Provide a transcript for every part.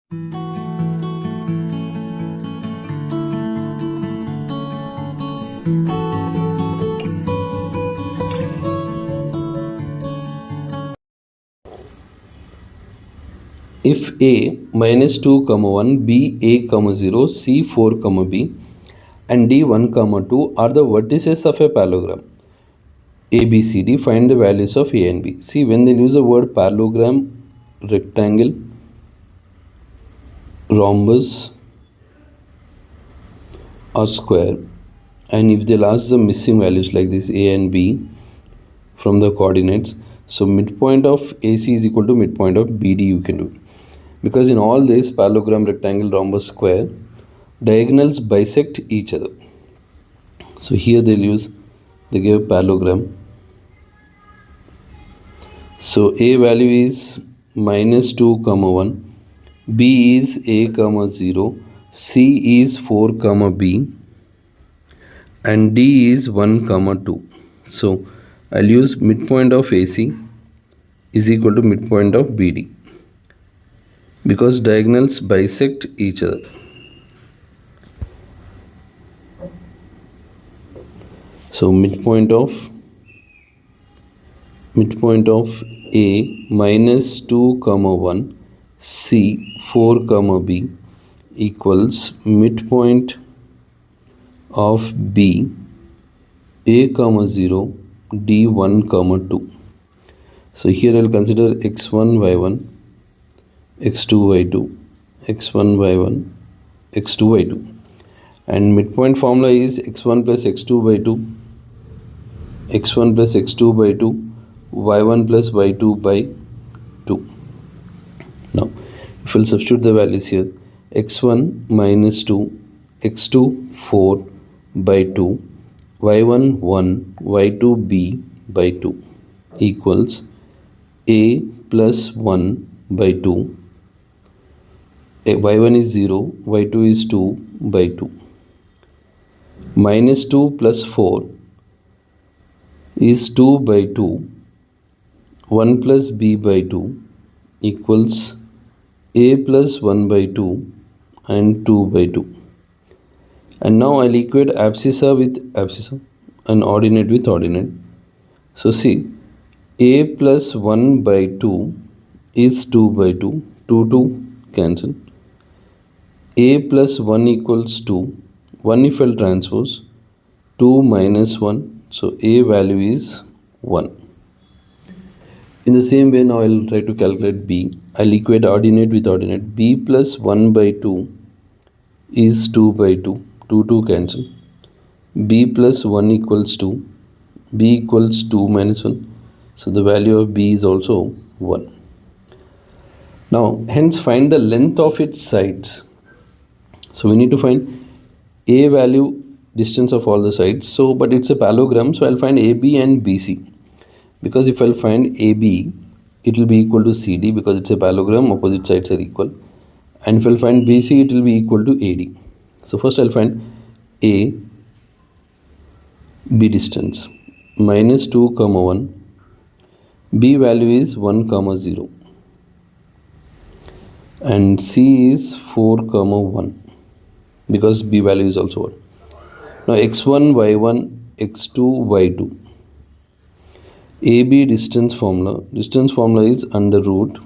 If A minus 2 comma 1, B A comma 0, C 4 comma B and D 1 comma 2 are the vertices of a parallelogram ABCD, find the values of A and B. See, when they use the word parallelogram, rectangle, rhombus or square, and if they'll ask the missing values like this A and B from the coordinates, so midpoint of AC is equal to midpoint of BD you can do. Because in all this parallelogram, rectangle, rhombus, square, diagonals bisect each other. So here they give parallelogram. So A value is minus 2 comma 1, B is A comma 0, C is 4 comma B and D is 1 comma 2. So I'll use midpoint of AC is equal to midpoint of BD because diagonals bisect each other. So midpoint of A minus 2 comma 1, C 4 comma B equals midpoint of B A comma 0, D 1 comma 2. So here I'll consider x1 y1, x2 y2, x1 y1, x2 y2, and midpoint formula is x1 plus x2 by 2, x1 plus x2 by 2, y1 plus y2 by 2. Now if we'll substitute the values here, x1 minus 2, x2 4 by 2, y1 1, y2 b by 2 equals a plus 1 by 2, y1 is 0, y2 is 2 by 2, minus 2 plus 4 is 2 by 2, 1 plus b by 2 equals a plus 1 by 2 and 2 by 2. And now I'll equate abscissa with abscissa and ordinate with ordinate. So see, a plus 1 by 2 is 2 by 2, 2 cancel. A plus 1 equals 2, 1 if I'll transpose, 2 minus 1, so A value is 1. In the same way now I'll try to calculate B. I'll equate ordinate with ordinate. B plus 1 by 2 is 2 by 2, 2 cancel. B plus 1 equals 2, B equals 2 minus 1, so the value of B is also 1. Now hence find the length of its sides. So we need to find A value, distance of all the sides. So but it's a parallelogram, so I'll find AB and BC. Because if I'll find AB, it will be equal to CD because it's a parallelogram, opposite sides are equal. And if I'll find BC, it will be equal to AD. So first I'll find A, B distance, minus 2 comma 1, B value is 1 comma 0 and C is 4 comma 1 because B value is also 1. Now x1, y1, x2, y2. AB distance formula is under root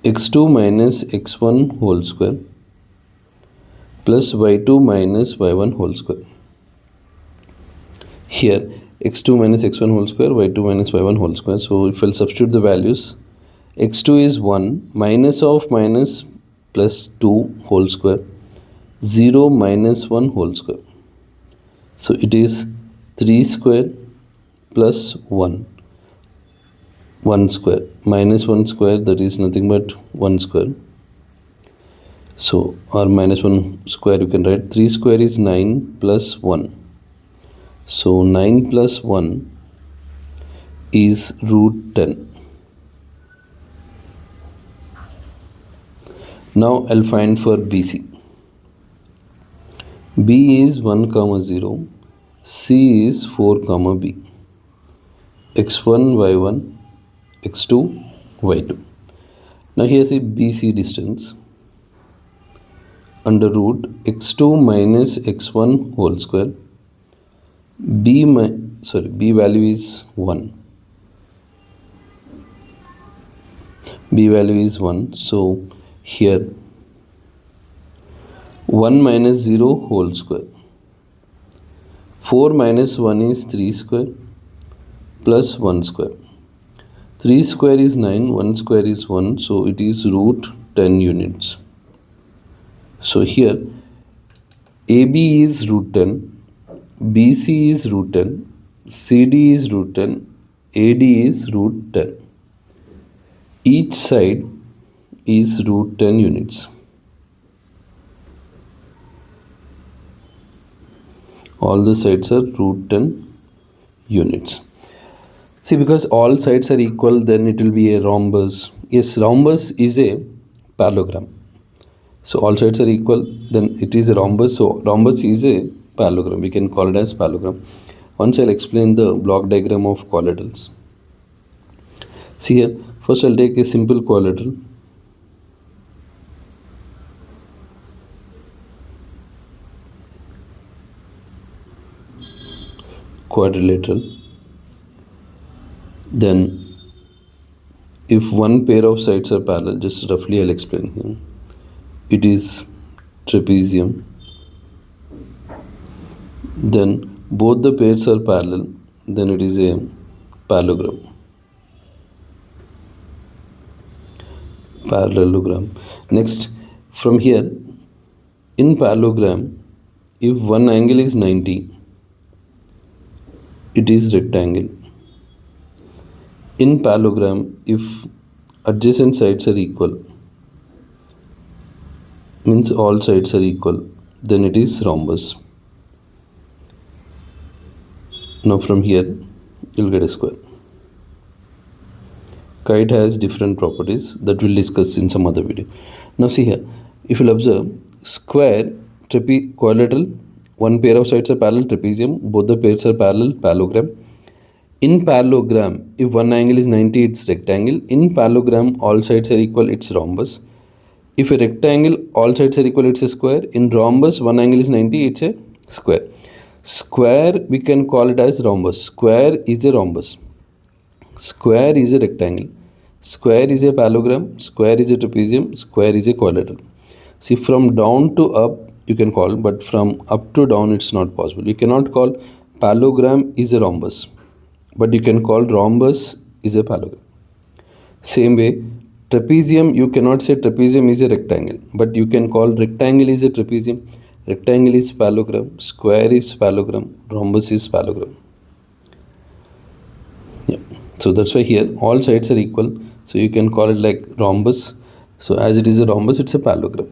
x2 minus x1 whole square plus y2 minus y1 whole square. Here x2 minus x1 whole square, y2 minus y1 whole square. So if we'll substitute the values, x2 is 1, minus of minus plus 2 whole square, 0 minus 1 whole square. So it is 3 square plus 1 square, minus 1 square, that is nothing but 1 square. So or minus 1 square you can write, 3 square is 9 plus 1. So 9 plus 1 is root 10. Now I'll find for BC. B is 1 comma 0, C is 4 comma B, x1 y1, x2 y2. Now here's a BC distance under root x2 minus x1 whole square. B value is 1. B value is 1. So here 1 minus 0 whole square. 4 minus 1 is 3 square plus 1 square. 3 square is 9, 1 square is 1, so it is root 10 units. So here AB is root 10, BC is root 10, CD is root 10, AD is root 10. Each side is root 10 units. All the sides are root 10 units. See, because all sides are equal, then it will be a rhombus. Yes, rhombus is a parallelogram. So all sides are equal, then it is a rhombus. So rhombus is a parallelogram. We can call it as parallelogram. Once I'll explain the block diagram of quadrilaterals. See here, first I'll take a simple quadrilateral. Then if one pair of sides are parallel, just roughly I'll explain here. It is trapezium. Then both the pairs are parallel, then it is a parallelogram. Next, from here, in parallelogram, if one angle is 90, it is rectangle. In parallelogram, if adjacent sides are equal, means all sides are equal, then it is rhombus. Now from here, you'll get a square. Kite has different properties that we'll discuss in some other video. Now see here, if you'll observe, square, quadrilateral, one pair of sides are parallel, trapezium, both the pairs are parallel, parallelogram. In parallelogram, if one angle is 90, it's rectangle. In parallelogram, all sides are equal, it's rhombus. If a rectangle, all sides are equal, it's a square. In rhombus, one angle is 90, it's a square. Square, we can call it as rhombus. Square is a rhombus. Square is a rectangle. Square is a parallelogram. Square is a trapezium. Square is a quadrilateral. See, from down to up, you can call, but from up to down, it's not possible. You cannot call parallelogram is a rhombus, but you can call rhombus is a parallelogram. Same way, trapezium, you cannot say trapezium is a rectangle, but you can call rectangle is a trapezium, rectangle is parallelogram, square is parallelogram, rhombus is parallelogram. Yeah. So that's why here all sides are equal, so you can call it like rhombus. So as it is a rhombus, it's a parallelogram.